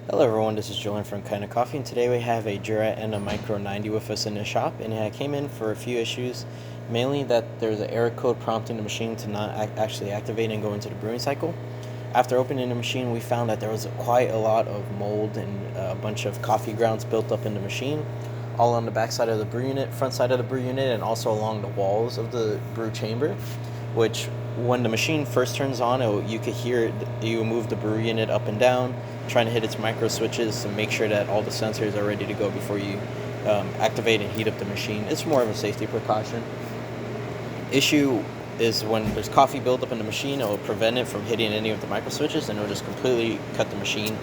Hello everyone, this is Julian from Kanen Coffee, and today we have a Jura and a Micro 90 with us in the shop, and it came in for a few issues, mainly that there's an error code prompting the machine to not actually activate and go into the brewing cycle. After opening the machine, we found that there was quite a lot of mold and a bunch of coffee grounds built up in the machine, all on the back side of the brew unit, front side of the brew unit, and also along the walls of the brew chamber, which when the machine first turns on, you could hear it, you move the brew unit up and down, trying to hit its micro switches to make sure that all the sensors are ready to go before you activate and heat up the machine. It's more of a safety precaution. Issue is when there's coffee buildup in the machine, it will prevent it from hitting any of the micro switches, and it will just completely cut the machine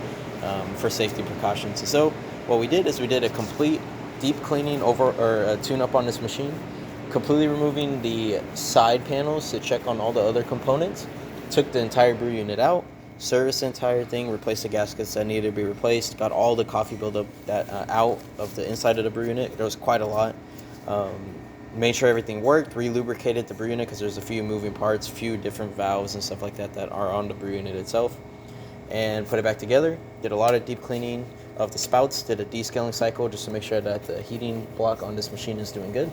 for safety precautions. So what we did is we did a complete deep cleaning tune up on this machine, completely removing the side panels to check on all the other components, took the entire brew unit out, serviced the entire thing, replaced the gaskets that needed to be replaced, got all the coffee buildup that out of the inside of the brew unit. There was quite a lot. Made sure everything worked, re-lubricated the brew unit because there's a few moving parts, few different valves and stuff like that that are on the brew unit itself, and put it back together. Did a lot of deep cleaning of the spouts, did a descaling cycle just to make sure that the heating block on this machine is doing good.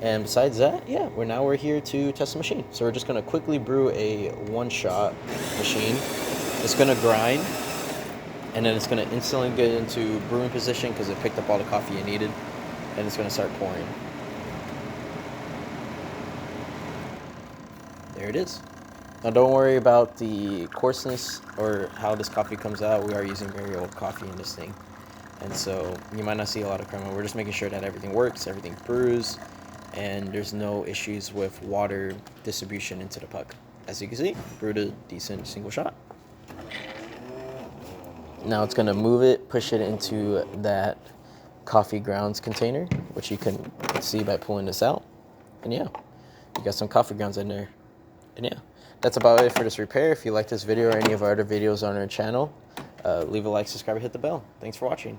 And besides that, yeah, we're here to test the machine. So we're just gonna quickly brew a one-shot machine. It's gonna grind, and then it's gonna instantly get into brewing position because it picked up all the coffee it needed, and it's gonna start pouring. There it is. Now don't worry about the coarseness or how this coffee comes out. We are using very old coffee in this thing, and so you might not see a lot of crema. We're just making sure that everything works, everything brews, and there's no issues with water distribution into the puck. As you can see, brewed a decent single shot. Now it's gonna move it, push it into that coffee grounds container, which you can see by pulling this out. And yeah, you got some coffee grounds in there. And yeah, that's about it for this repair. If you like this video or any of our other videos on our channel, leave a like, subscribe, and hit the bell. Thanks for watching.